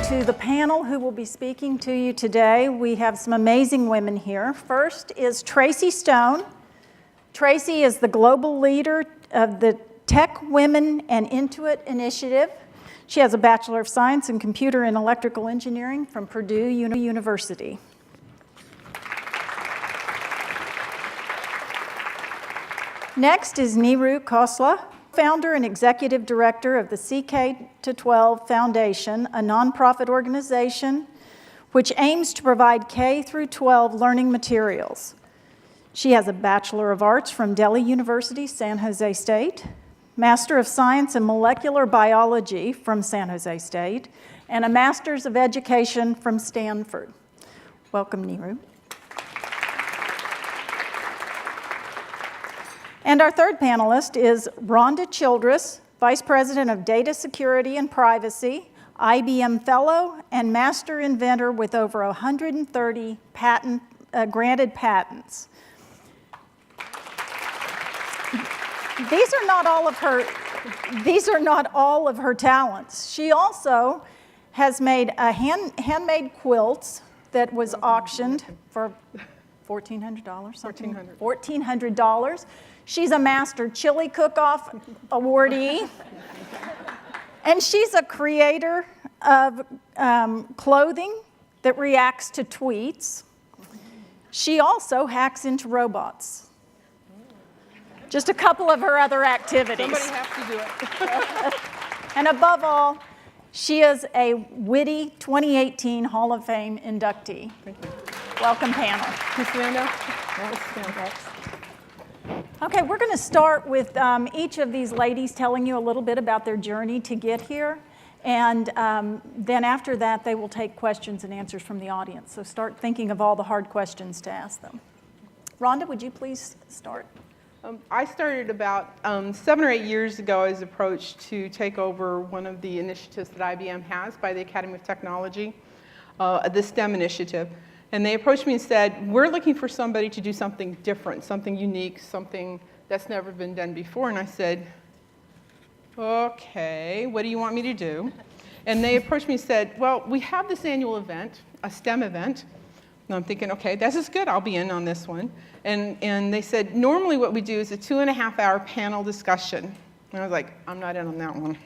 to the panel who will be speaking to you today. We have some amazing women here. First is Tracy Stone. Tracy is the global leader of the Tech Women and Intuit initiative. She has a Bachelor of Science in Computer and Electrical Engineering from Purdue University. Next is Neeru Khosla, founder and executive director of the CK-12 Foundation, a nonprofit organization which aims to provide K-12 learning materials. She has a Bachelor of Arts from Delhi University, San Jose State, Master of Science in Molecular Biology from San Jose State, and a Master's of Education from Stanford. Welcome, Neeru. And our third panelist is Rhonda Childress, Vice President of Data Security and Privacy, IBM Fellow, and Master Inventor with over 130 granted patents. These are not all of her talents. She also has made a handmade quilts that was auctioned for $1,400, something. $1,400. She's a Master Chili Cook-Off awardee. And she's a creator of clothing that reacts to tweets. She also hacks into robots. Just a couple of her other activities. Somebody has to do it. And above all, she is a WITI 2018 Hall of Fame inductee. Thank you. Welcome, panel. Ms. Rando? Okay, we're going to start with each of these ladies telling you a little bit about their journey to get here. And then after that, they will take questions and answers from the audience. So start thinking of all the hard questions to ask them. Rhonda, would you please start? I started about 7 or 8 years ago. I was approached to take over one of the initiatives that IBM has by the Academy of Technology, the STEM initiative. And they approached me and said, we're looking for somebody to do something different, something unique, something that's never been done before. And I said, okay, what do you want me to do? And they approached me and said, well, we have this annual event, a STEM event. And I'm thinking, okay, this is good. I'll be in on this one. And they said, normally what we do is a 2.5-hour panel discussion. And I was like, I'm not in on that one.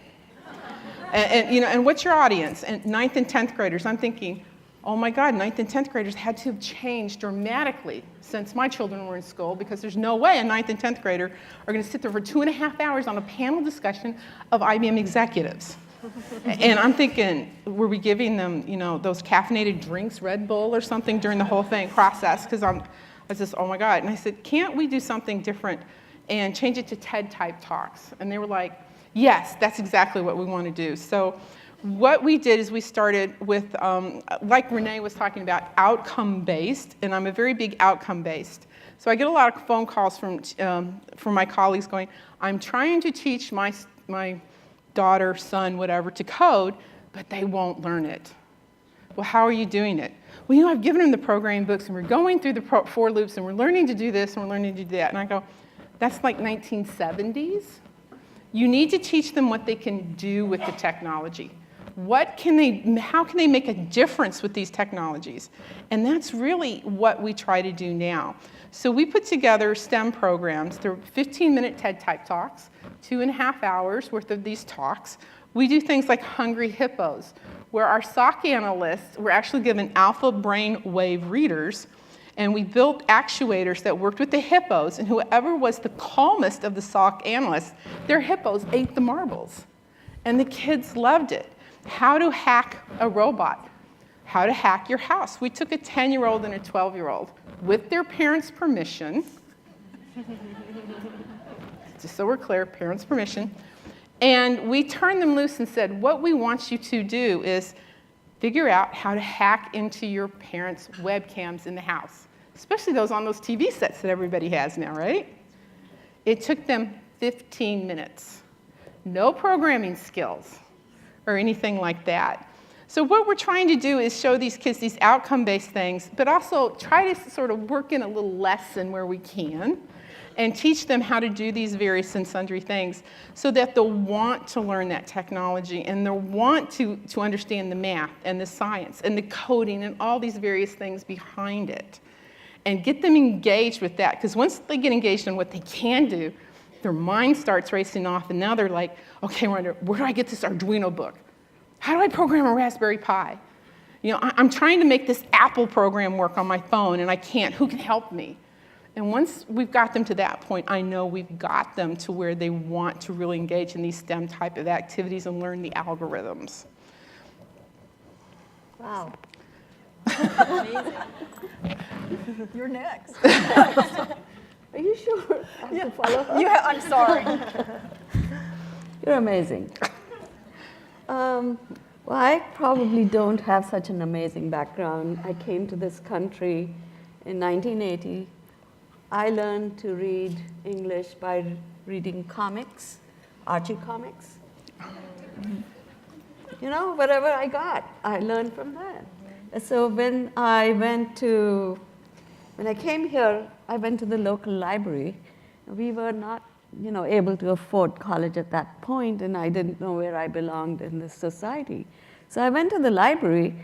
And what's your audience? And 9th and 10th graders. I'm thinking, oh my God, 9th and 10th graders had to have changed dramatically since my children were in school, because there's no way a 9th and 10th grader are going to sit there for 2.5 hours on a panel discussion of IBM executives. And I'm thinking, were we giving them, those caffeinated drinks, Red Bull or something during the whole thing process? Because I was just, oh my God. And I said, can't we do something different and change it to TED-type talks? And they were like, yes, that's exactly what we want to do. So what we did is we started with, like Renee was talking about, outcome-based, and I'm a very big outcome-based. So I get a lot of phone calls from my colleagues going, I'm trying to teach my daughter, son, whatever, to code, but they won't learn it. Well, how are you doing it? Well, I've given them the programming books, and we're going through the for loops, and we're learning to do this, and we're learning to do that. And I go, that's like 1970s. You need to teach them what they can do with the technology. How can they make a difference with these technologies? And that's really what we try to do now. So we put together STEM programs. They're 15-minute TED-type talks, 2.5 hours worth of these talks. We do things like Hungry Hippos, where our SOC analysts were actually given alpha brain wave readers, and we built actuators that worked with the hippos, and whoever was the calmest of the SOC analysts, their hippos ate the marbles. And the kids loved it. How to hack a robot. How to hack your house. We took a 10-year-old and a 12-year-old with their parents' permission. Just so we're clear, parents' permission. And we turned them loose and said, what we want you to do is figure out how to hack into your parents' webcams in the house, especially those on those TV sets that everybody has now, right? It took them 15 minutes. No programming skills or anything like that. So what we're trying to do is show these kids these outcome-based things, but also try to sort of work in a little lesson where we can, and teach them how to do these various and sundry things so that they'll want to learn that technology and they'll want to understand the math and the science and the coding and all these various things behind it. And get them engaged with that, because once they get engaged in what they can do, their mind starts racing off, and now they're like, okay, Rhonda, where do I get this Arduino book? How do I program a Raspberry Pi? You know, I'm trying to make this Apple program work on my phone, and I can't. Who can help me? And once we've got them to that point, I know we've got them to where they want to really engage in these STEM type of activities and learn the algorithms. Wow. Amazing. You're next. Are you sure I have to follow her? I'm sorry. You're amazing. Well, I probably don't have such an amazing background. I came to this country in 1980. I learned to read English by reading comics, Archie comics. You know, whatever I got, I learned from that. So when I came here, I went to the local library. We were not, able to afford college at that point, and I didn't know where I belonged in this society. So I went to the library,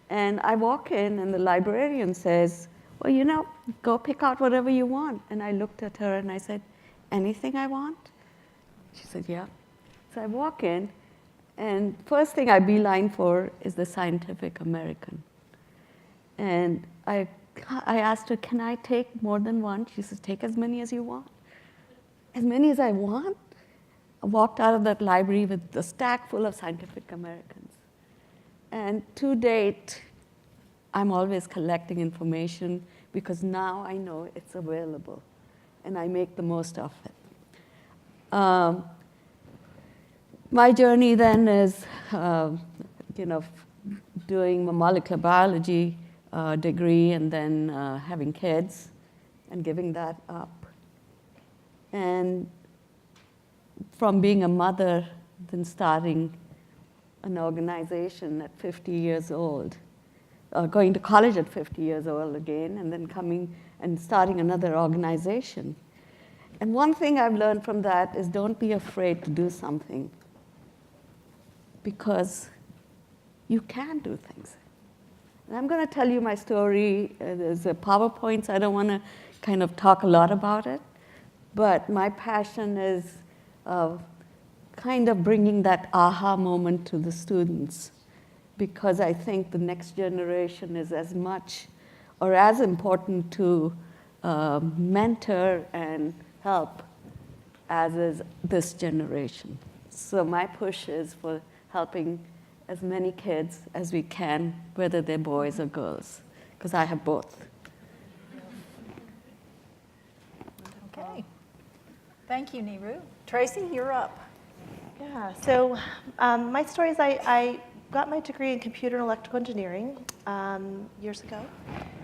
and I walk in, and the librarian says, well, go pick out whatever you want. And I looked at her, and I said, anything I want? She said, yeah. So I walk in, and first thing I beeline for is the Scientific American. And I asked her, can I take more than one? She says, take as many as you want. As many as I want? I walked out of that library with a stack full of Scientific Americans. And to date, I'm always collecting information because now I know it's available, and I make the most of it. My journey then is, doing a molecular biology degree and then having kids and giving that up. And from being a mother, then starting an organization at 50 years old, going to college at 50 years old again, and then coming and starting another organization. And one thing I've learned from that is don't be afraid to do something, because you can do things. And I'm going to tell you my story. There's a PowerPoint, so I don't want to kind of talk a lot about it. But my passion is kind of bringing that aha moment to the students, because I think the next generation is as much or as important to mentor and help as is this generation. So my push is for helping as many kids as we can, whether they're boys or girls, because I have both. Okay. Thank you, Neeru. Tracy, you're up. Yeah, so my story is I got my degree in computer and electrical engineering years ago.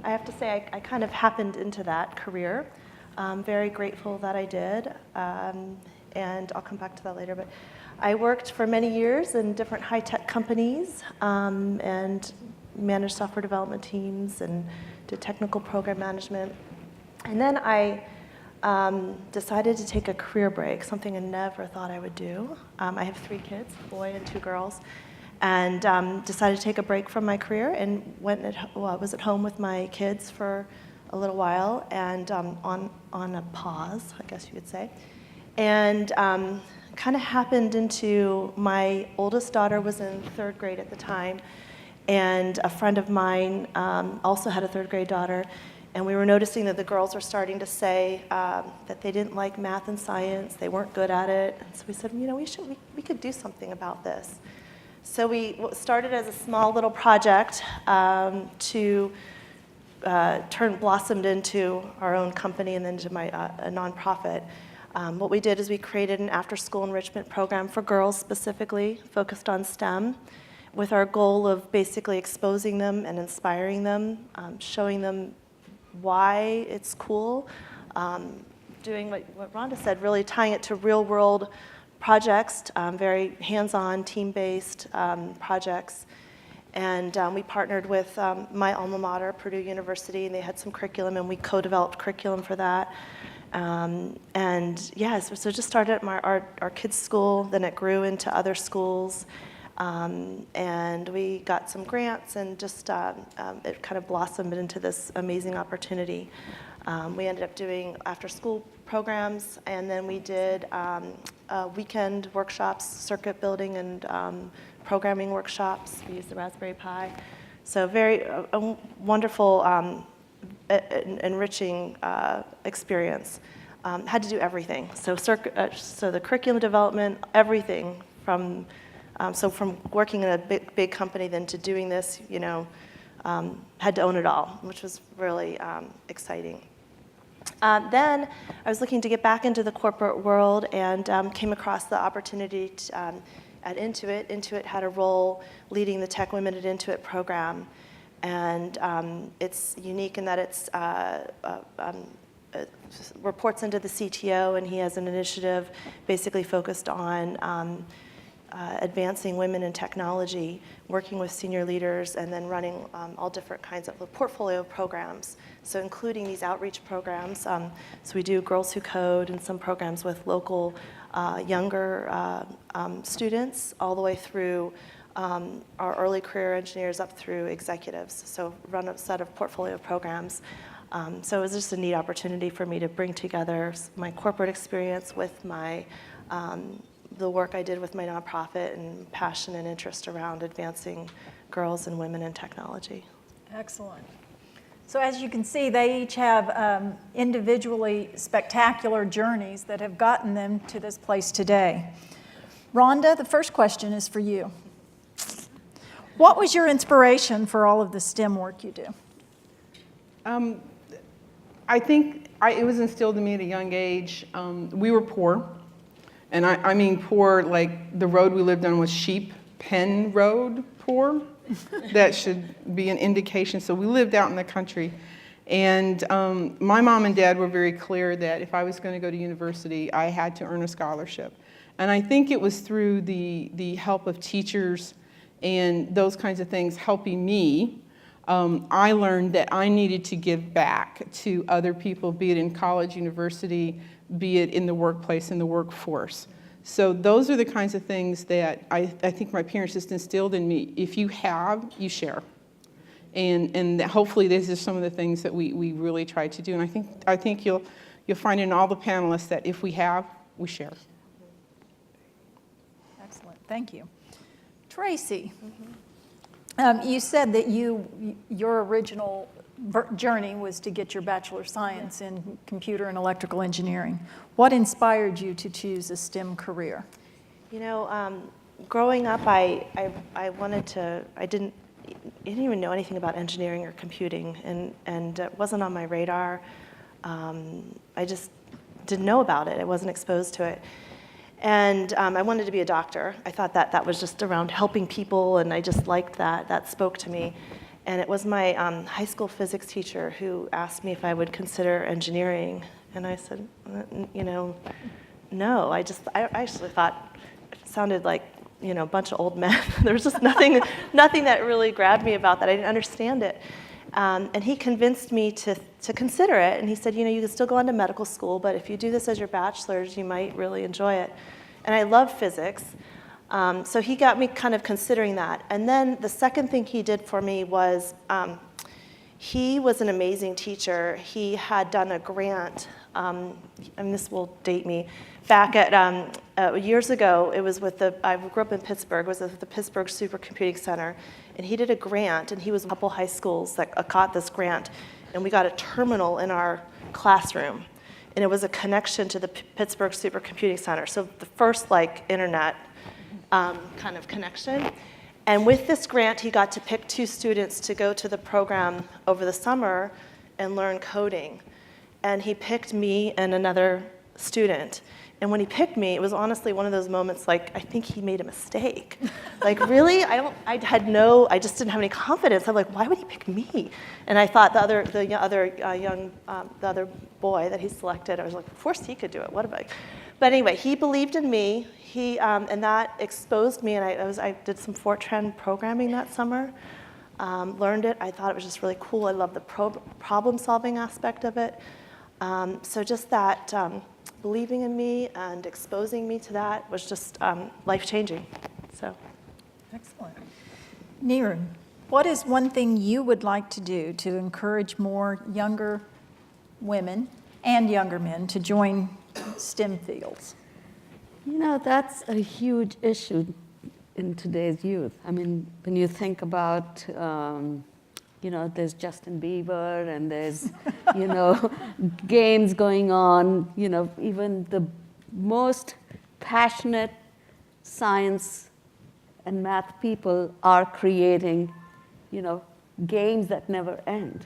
I have to say I kind of happened into that career. I'm very grateful that I did, and I'll come back to that later. But I worked for many years in different high-tech companies and managed software development teams and did technical program management. And then I decided to take a career break, something I never thought I would do. I have 3 kids, a boy and 2 girls, and decided to take a break from my career and was at home with my kids for a little while and on a pause, I guess you could say. And kind of happened into my oldest daughter was in 3rd grade at the time, and a friend of mine also had a 3rd grade daughter. And we were noticing that the girls were starting to say that they didn't like math and science, they weren't good at it. And so we said, we could do something about this. So we started as a small little project to blossomed into our own company and then to a nonprofit. What we did is we created an after-school enrichment program for girls specifically, focused on STEM, with our goal of basically exposing them and inspiring them, showing them why it's cool, doing what Rhonda said, really tying it to real-world projects, very hands-on, team-based projects. And we partnered with my alma mater, Purdue University, and they had some curriculum, and we co-developed curriculum for that. And yeah, so just started at our kids' school, then it grew into other schools, and we got some grants, and just it kind of blossomed into this amazing opportunity. We ended up doing after-school programs, and then we did weekend workshops, circuit building and programming workshops. We used the Raspberry Pi. So very wonderful, enriching experience. Had to do everything. So the curriculum development, everything from from working in a big company then to doing this, had to own it all, which was really exciting. Then I was looking to get back into the corporate world and came across the opportunity at Intuit. Intuit had a role leading the Tech Women at Intuit program. And it's unique in that it's reports into the CTO, and he has an initiative basically focused on advancing women in technology, working with senior leaders, and then running all different kinds of portfolio programs. So including these outreach programs. So we do Girls Who Code and some programs with local younger students all the way through our early career engineers up through executives. So run a set of portfolio programs. So it was just a neat opportunity for me to bring together my corporate experience with my the work I did with my nonprofit and passion and interest around advancing girls and women in technology. Excellent. So as you can see, they each have individually spectacular journeys that have gotten them to this place today. Rhonda, the first question is for you. What was your inspiration for all of the STEM work you do? I think it was instilled in me at a young age. We were poor, and I mean poor, like the road we lived on was Sheep Pen Road poor. That should be an indication. So we lived out in the country, and my mom and dad were very clear that if I was going to go to university, I had to earn a scholarship. And I think it was through the help of teachers and those kinds of things helping me, I learned that I needed to give back to other people, be it in college, university, be it in the workplace, in the workforce. So those are the kinds of things that I think my parents just instilled in me. If you have, you share. And hopefully these are some of the things that we really try to do. And I think you'll find in all the panelists that if we have, we share. Excellent, thank you. Tracy, you said that your original journey was to get your Bachelor of Science in Computer and Electrical Engineering. What inspired you to choose a STEM career? Growing up, I didn't even know anything about engineering or computing, and it wasn't on my radar. I just didn't know about it. I wasn't exposed to it. And I wanted to be a doctor. I thought that was just around helping people, and I just liked that. That spoke to me. And it was my high school physics teacher who asked me if I would consider engineering. And I said, no. I actually thought it sounded like, a bunch of old men. There was just nothing that really grabbed me about that. I didn't understand it. And he convinced me to consider it. And he said, you can still go on to medical school, but if you do this as your bachelor's, you might really enjoy it. And I love physics. So he got me kind of considering that. And then the second thing he did for me was he was an amazing teacher. He had done a grant, and this will date me, back at years ago. It was with I grew up in Pittsburgh. It was at the Pittsburgh Supercomputing Center. And he did a grant, and he was a couple high schools that got this grant. And we got a terminal in our classroom. And it was a connection to the Pittsburgh Supercomputing Center. So the first internet kind of connection. And with this grant, he got to pick 2 students to go to the program over the summer and learn coding. And he picked me and another student. And when he picked me, it was honestly one of those moments I think he made a mistake. Really? I just didn't have any confidence. I'm like, why would he pick me? And I thought the other boy that he selected, I was like, of course he could do it. What about? But anyway, he believed in me. And that exposed me, and I did some Fortran programming that summer, learned it. I thought it was just really cool. I love the problem-solving aspect of it. So just that believing in me and exposing me to that was just life-changing. So. Excellent. Neeru, what is one thing you would like to do to encourage more younger women and younger men to join STEM fields? You know, that's a huge issue in today's youth. I mean, when you think about, you know, there's Justin Bieber and there's, you know, games going on, you know, even the most passionate science and math people are creating, you know, games that never end.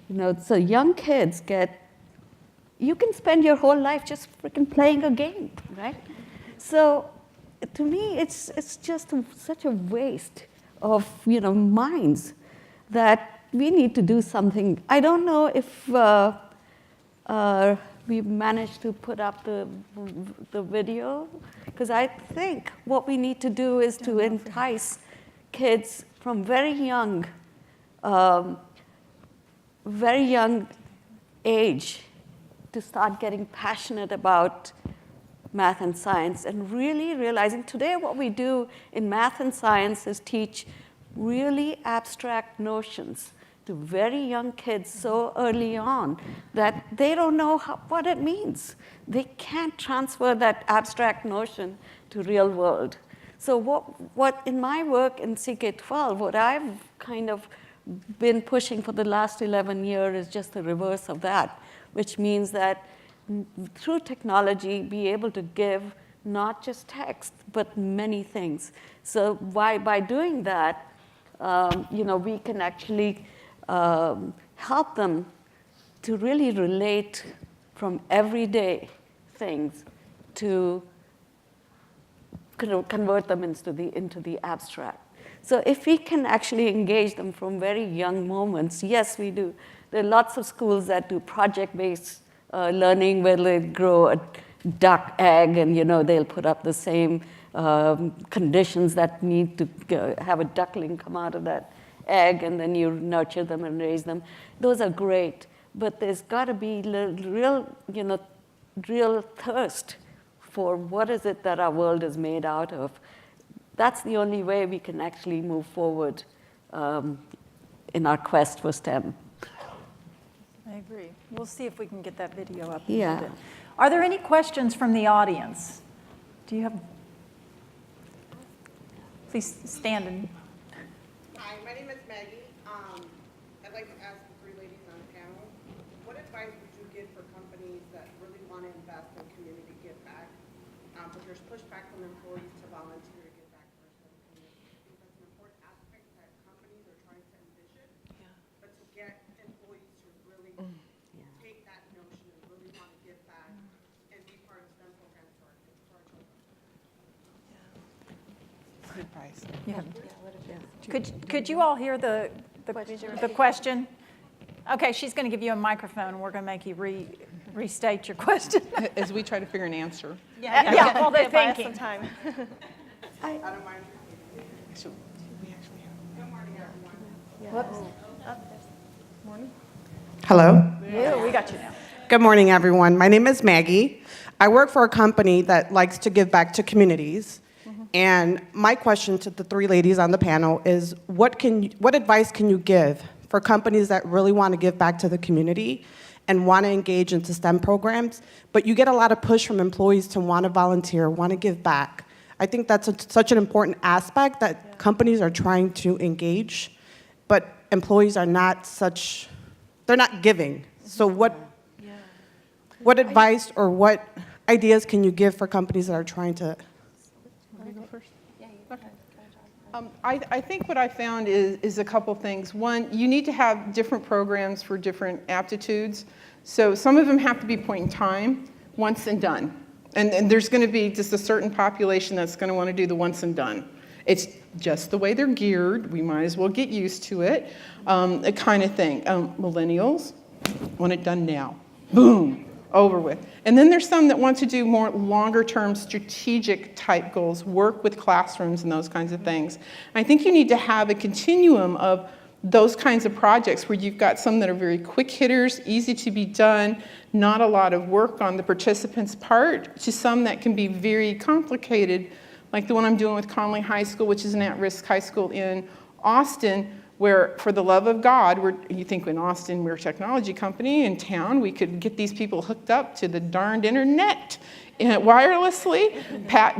You know, so young kids you can spend your whole life just freaking playing a game, right? So to me, it's just such a waste of, you know, minds that we need to do something. I don't know if we managed to put up the video, because I think what we need to do is to entice kids from very young age to start getting passionate about math and science, and really realizing today what we do in math and science is teach really abstract notions to very young kids so early on that they don't know what it means. They can't transfer that abstract notion to real world. So what in my work in CK12, what I've kind of been pushing for the last 11 years is just the reverse of that, which means that through technology, be able to give not just text, but many things. So by doing that, you know, we can actually help them to really relate from everyday things to convert them into the abstract. So if we can actually engage them from very young moments, yes, we do. There are lots of schools that do project-based learning where they grow a duck egg, and you know they'll put up the same conditions that need to have a duckling come out of that egg, and then you nurture them and raise them. Those are great, but there's got to be real thirst for what is it that our world is made out of. That's the only way we can actually move forward in our quest for STEM. I agree. We'll see if we can get that video up. Yeah. Are there any questions from the audience? Do you have? Please stand and. Hi, my name is Maggie. I'd like to ask the three ladies on the panel, what advice would you give for companies that really want to invest in community give back, but there's pushback from employees to volunteer to give back to the community? I think that's an important aspect that companies are trying to envision, but to get employees to really take that notion and really want to give back and be part of STEM programs for our children. Good advice. Yeah. Could you all hear the question? Okay, she's going to give you a microphone, and we're going to make you restate your question. As we try to figure an answer. Yeah, while they're Buy us thinking. some time. I don't mind. So we actually have. Good morning, everyone. Whoops. Hello. Yeah, we got you now. Good morning, everyone. My name is Maggie. I work for a company that likes to give back to communities. And my question to the three ladies on the panel is, what advice can you give for companies that really want to give back to the community and want to engage into STEM programs, but you get a lot of push from employees to want to volunteer, want to give back? I think that's such an important aspect that companies are trying to engage, but employees are not they're not giving. So what advice or what ideas can you give for companies that are trying to? Want to go first? Yeah, you okay. I think what I found is a couple things. One, you need to have different programs for different aptitudes. So some of them have to be point in time, once and done. And there's going to be just a certain population that's going to want to do the once and done. It's just the way they're geared. We might as well get used to it, a kind of thing. Millennials want it done now. Boom, over with. And then there's some that want to do more longer-term strategic type goals, work with classrooms and those kinds of things. And I think you need to have a continuum of those kinds of projects where you've got some that are very quick hitters, easy to be done, not a lot of work on the participants' part, to some that can be very complicated, like the one I'm doing with Conley High School, which is an at-risk high school in Austin, where for the love of God, you think in Austin we're a technology company in town, we could get these people hooked up to the darned internet wirelessly,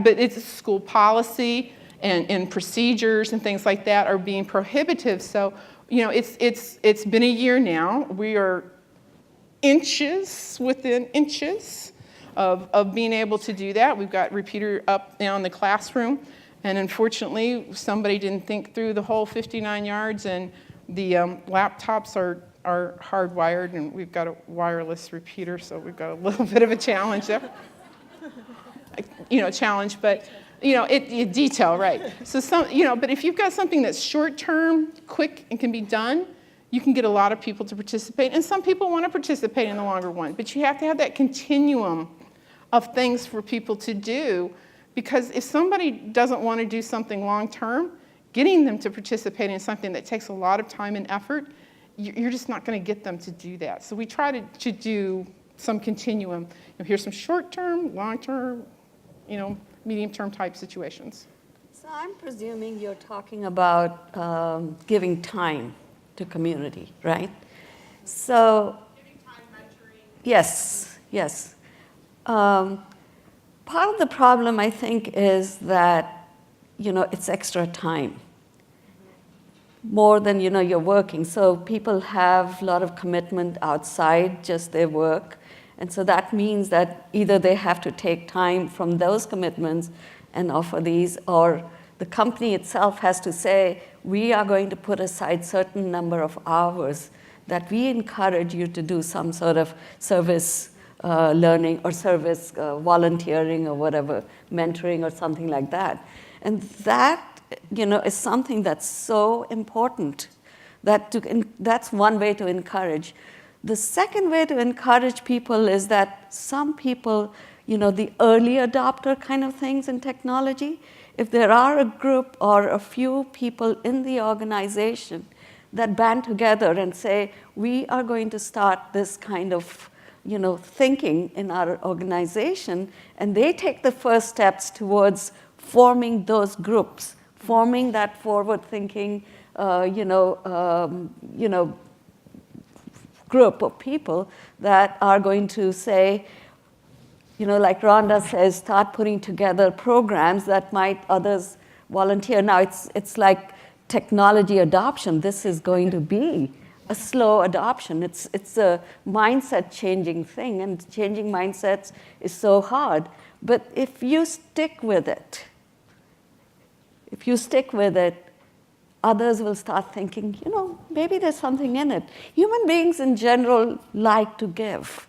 but it's school policy and procedures and things like that are being prohibitive. So, it's been a year now. We are inches within inches of being able to do that. We've got repeater up now in the classroom, and unfortunately, somebody didn't think through the whole 59 yards, and the laptops are hardwired, and we've got a wireless repeater, so we've got a little bit of a challenge there. Challenge, but detail, right? So but if you've got something that's short-term, quick, and can be done, you can get a lot of people to participate, and some people want to participate in the longer one, but you have to have that continuum of things for people to do, because if somebody doesn't want to do something long-term, getting them to participate in something that takes a lot of time and effort, you're just not going to get them to do that. So we try to do some continuum. Here's some short-term, long-term, medium-term type situations. So I'm presuming you're talking about giving time to community, right? So Giving time, mentoring. yes. Part of the problem, I think, is that, it's extra time. More than, you're working. So people have a lot of commitment outside just their work. And so that means that either they have to take time from those commitments and offer these, or the company itself has to say, we are going to put aside certain number of hours that we encourage you to do some sort of service learning or service volunteering or whatever, mentoring or something like that. And that, is something that's so important. That's one way to encourage. The second way to encourage people is that some people, the early adopter kind of things in technology, if there are a group or a few people in the organization that band together and say, we are going to start this kind of thinking in our organization, and they take the first steps towards forming those groups, forming that forward-thinking, group of people that are going to say, like Rhonda says, start putting together programs that might others volunteer. Now, it's like technology adoption. This is going to be a slow adoption. It's a mindset-changing thing, and changing mindsets is so hard. But if you stick with it, others will start thinking, maybe there's something in it. Human beings in general like to give,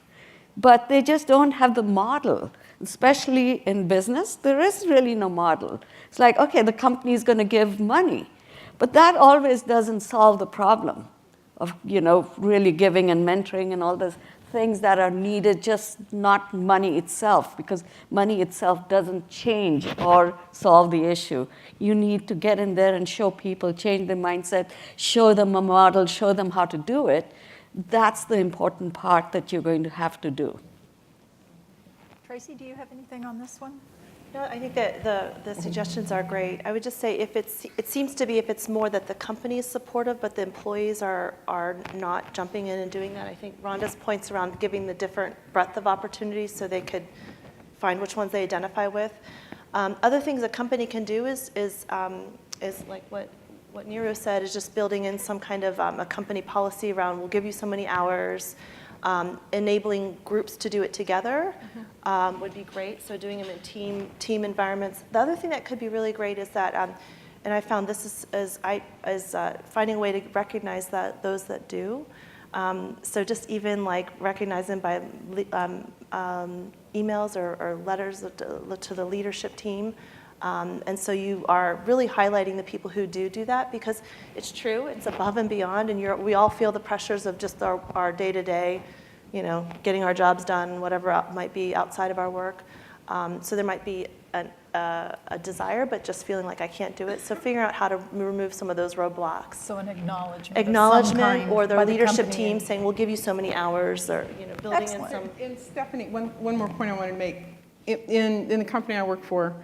but they just don't have the model. Especially in business, there is really no model. It's like, okay, the company is going to give money, but that always doesn't solve the problem of, really giving and mentoring and all those things that are needed, just not money itself, because money itself doesn't change or solve the issue. You need to get in there and show people, change their mindset, show them a model, show them how to do it. That's the important part that you're going to have to do. Tracy, do you have anything on this one? No, I think that the suggestions are great. I would just say it seems to be if it's more that the company is supportive, but the employees are not jumping in and doing that. I think Rhonda's points around giving the different breadth of opportunities so they could find which ones they identify with. Other things a company can do is like what Neeru said, is just building in some kind of a company policy around, we'll give you so many hours. Enabling groups to do it together would be great. So doing them in team environments. The other thing that could be really great is that, and I found this is finding a way to recognize those that do. So just even like recognize them by emails or letters to the leadership team. And so you are really highlighting the people who do that, because it's true, it's above and beyond, and we all feel the pressures of just our day-to-day, getting our jobs done, whatever might be outside of our work. So there might be a desire, but just feeling like I can't do it. So figuring out how to remove some of those roadblocks. So an acknowledgement. of some Acknowledgement, kind or their by the leadership company. team saying, we'll give you so many hours, or building Excellent. in some. And Stephanie, one more point I want to make. In the company I work for,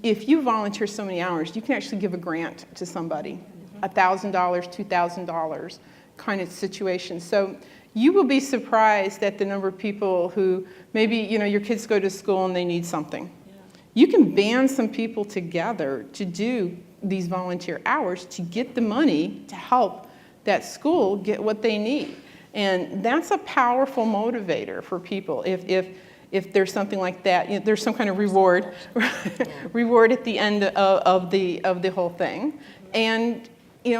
if you volunteer so many hours, you can actually give a grant to somebody, $1,000, $2,000 kind of situation. So you will be surprised at the number of people who maybe, your kids go to school and they need something. You can band some people together to do these volunteer hours to get the money to help that school get what they need. And that's a powerful motivator for people. If there's something like that, there's some kind of reward, reward at the end of the whole thing. And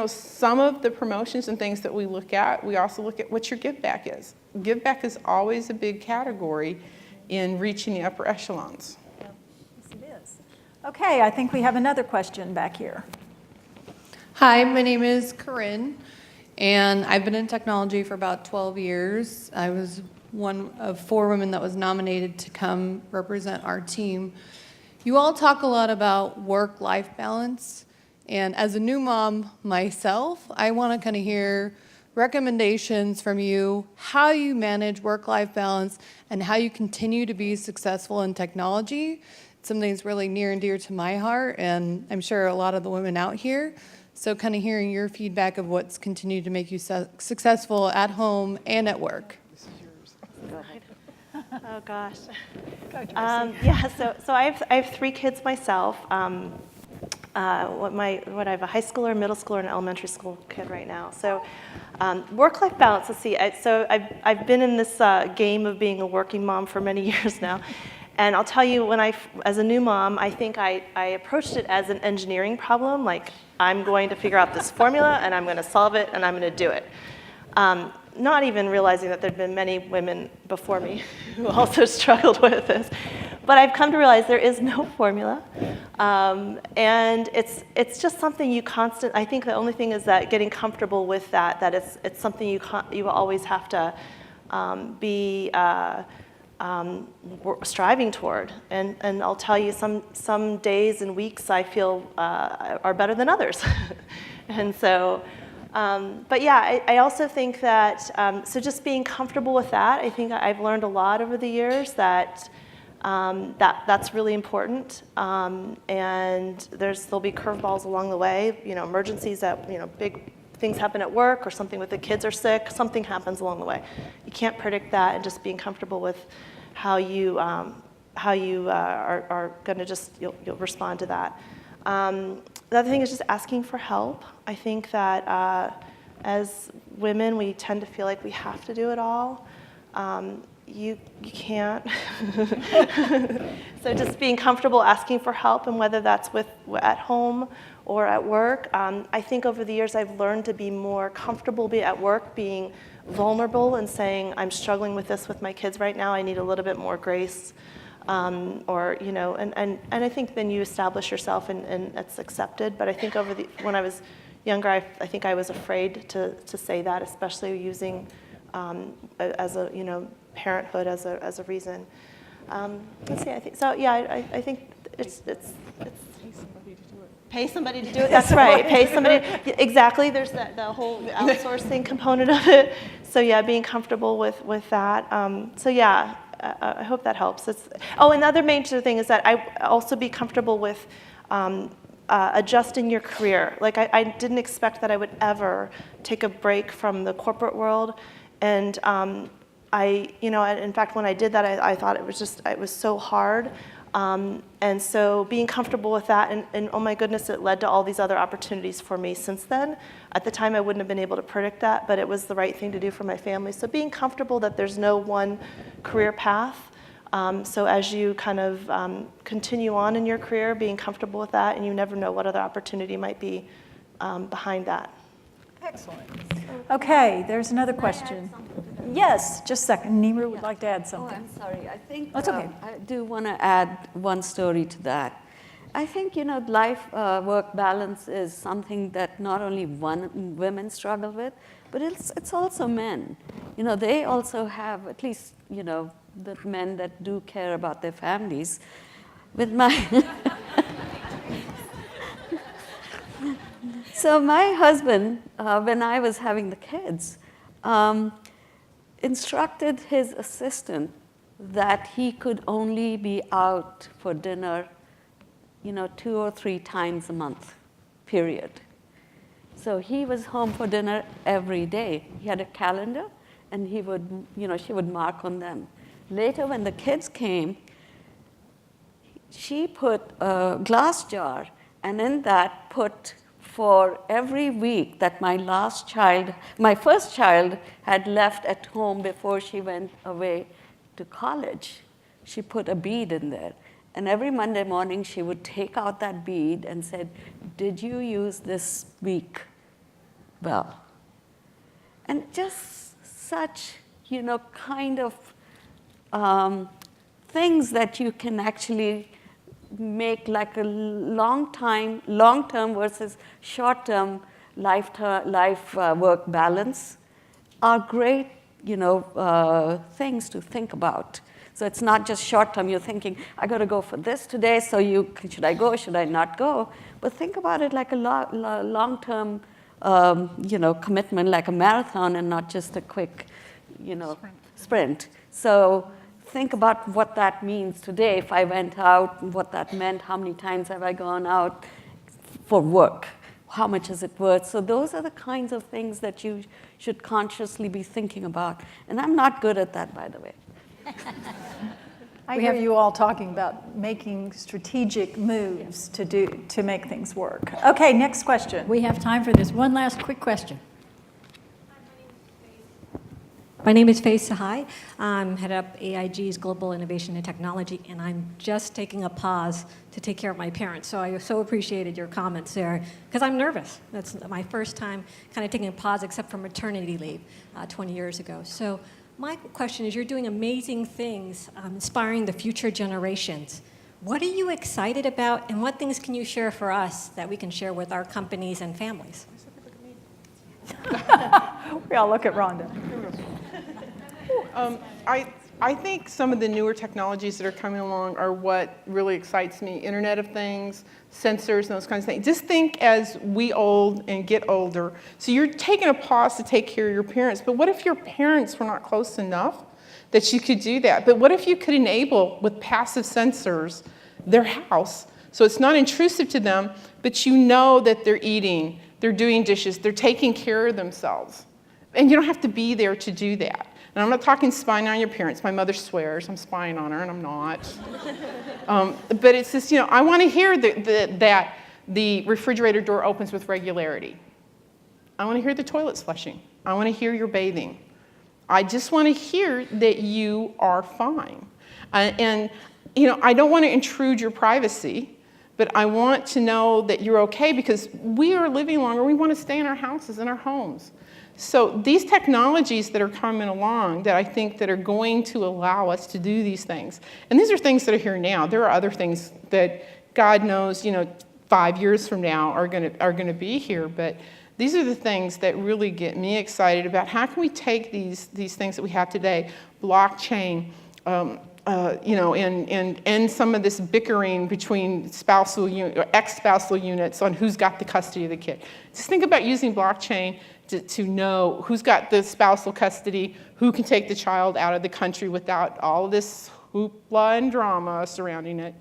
some of the promotions and things that we look at, we also look at what your give back is. Give back is always a big category in reaching the upper echelons. Yes, it is. Okay, I think we have another question back here. Hi, my name is Corinne, and I've been in technology for about 12 years. I was one of 4 women that was nominated to come represent our team. You all talk a lot about work-life balance, and as a new mom myself, I want to kind of hear recommendations from you, how you manage work-life balance and how you continue to be successful in technology. It's something that's really near and dear to my heart, and I'm sure a lot of the women out here. So kind of hearing your feedback of what's continued to make you successful at home and at work. Oh gosh. Yeah. So I have 3 kids myself. I have a high schooler, middle schooler, and an elementary school kid right now. So work-life balance. Let's see. So I've been in this game of being a working mom for many years now. And I'll tell you, as a new mom, I think I approached it as an engineering problem, like I'm going to figure out this formula and I'm going to solve it and I'm going to do it. Not even realizing that there'd been many women before me who also struggled with this. But I've come to realize there is no formula. And it's just something I think the only thing is that getting comfortable with that it's something you always have to be striving toward, and I'll tell you, some days and weeks I feel are better than others, and so, but yeah, I also think that so just being comfortable with that, I think I've learned a lot over the years that that's really important, and there'll be curveballs along the way, emergencies that big things happen at work or something with the kids are sick, something happens along the way. You can't predict that, and just being comfortable with how you are going to you'll respond to that. The other thing is just asking for help. I think that as women, we tend to feel like we have to do it all. You can't. So just being comfortable asking for help, and whether that's at home or at work. I think over the years I've learned to be more comfortable at work, being vulnerable and saying, I'm struggling with this with my kids right now, I need a little bit more grace. And I think then you establish yourself and it's accepted. But I think when I was younger, I think I was afraid to say that, especially using as a parenthood as a reason. Let's see. I think so. Yeah. I think it's pay somebody to do it. That's right. Pay somebody. Exactly. There's the whole outsourcing component of it. So yeah, being comfortable with that. So yeah, I hope that helps. Another major thing is that I also be comfortable with adjusting your career. Like I didn't expect that I would ever take a break from the corporate world, and in fact, when I did that, I thought it was so hard. And so being comfortable with that, and oh my goodness, it led to all these other opportunities for me since then. At the time, I wouldn't have been able to predict that, but it was the right thing to do for my family. So being comfortable that there's no one career path. So as you kind of continue on in your career, being comfortable with that, and you never know what other opportunity might be behind that. Excellent. Okay, there's another question. Yes, just a second. Neeru would like to add something. I'm sorry. I think That's okay. I do want to add one story to that. I think, life-work balance is something that not only women struggle with, but it's also men. They also have, at least, the men that do care about their families, with my So my husband, when I was having the kids, instructed his assistant that he could only be out for dinner, 2 or 3 times a month, period. So he was home for dinner every day. He had a calendar, and he would, she would mark on them. Later, when the kids came, she put a glass jar, and in that put for every week that my first child had left at home before she went away to college, she put a bead in there. And every Monday morning, she would take out that bead and said, "Did you use this week well?" And just such, kind of things that you can actually make like a long-term versus short-term life-work balance are great, things to think about. So it's not just short-term. You're thinking, I got to go for this today, so should I go, should I not go? But think about it like a long-term, commitment, like a marathon, and not just a quick, sprint. So think about what that means today. If I went out, what that meant, how many times have I gone out for work? How much is it worth? So those are the kinds of things that you should consciously be thinking about. And I'm not good at that, by the way. I hear you all talking about making strategic moves to make things work. Okay, next question. We have time for this one last quick question. My name is Faye Sahai. I'm head up AIG's Global Innovation and Technology, and I'm just taking a pause to take care of my parents. So I so appreciated your comments there, because I'm nervous. That's my first time kind of taking a pause, except for maternity leave 20 years ago. So my question is, you're doing amazing things, inspiring the future generations. What are you excited about, and what things can you share for us that we can share with our companies and families? We all look at Rhonda. I think some of the newer technologies that are coming along are what really excites me. Internet of Things, sensors, and those kinds of things. Just think as we old and get older. So you're taking a pause to take care of your parents, but what if your parents were not close enough that you could do that? But what if you could enable, with passive sensors, their house, so it's not intrusive to them, but you know that they're eating, they're doing dishes, they're taking care of themselves. And you don't have to be there to do that. And I'm not talking spying on your parents. My mother swears I'm spying on her, and I'm not. But it's just, I want to hear that the refrigerator door opens with regularity. I want to hear the toilets flushing. I want to hear your bathing. I just want to hear that you are fine. And I don't want to intrude your privacy, but I want to know that you're okay, because we are living longer. We want to stay in our houses, in our homes. So these technologies that are coming along that I think that are going to allow us to do these things, and these are things that are here now. There are other things that God knows, 5 years from now are going to be here, but these are the things that really get me excited about how can we take these things that we have today, blockchain, and end some of this bickering between spousal or ex-spousal units on who's got the custody of the kid. Just think about using blockchain to know who's got the spousal custody, who can take the child out of the country without all this hoopla and drama surrounding it.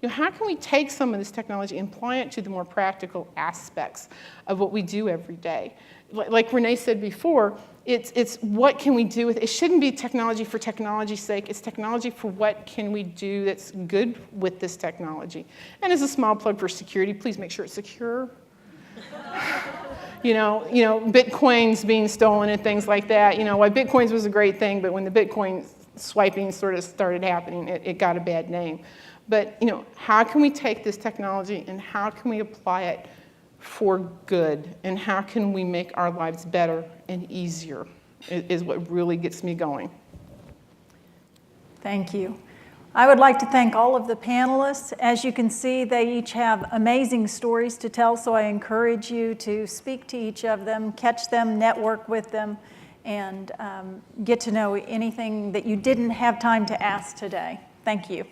How can we take some of this technology and apply it to the more practical aspects of what we do every day? Like Renee said before, it's what can we do with it? It shouldn't be technology for technology's sake. It's technology for what can we do that's good with this technology. And as a small plug for security, please make sure it's secure. Bitcoins being stolen and things like that. Why Bitcoins was a great thing, but when the Bitcoin swiping sort of started happening, it got a bad name. But, how can we take this technology and how can we apply it for good? And how can we make our lives better and easier is what really gets me going. Thank you. I would like to thank all of the panelists. As you can see, they each have amazing stories to tell, so I encourage you to speak to each of them, catch them, network with them, and get to know anything that you didn't have time to ask today. Thank you.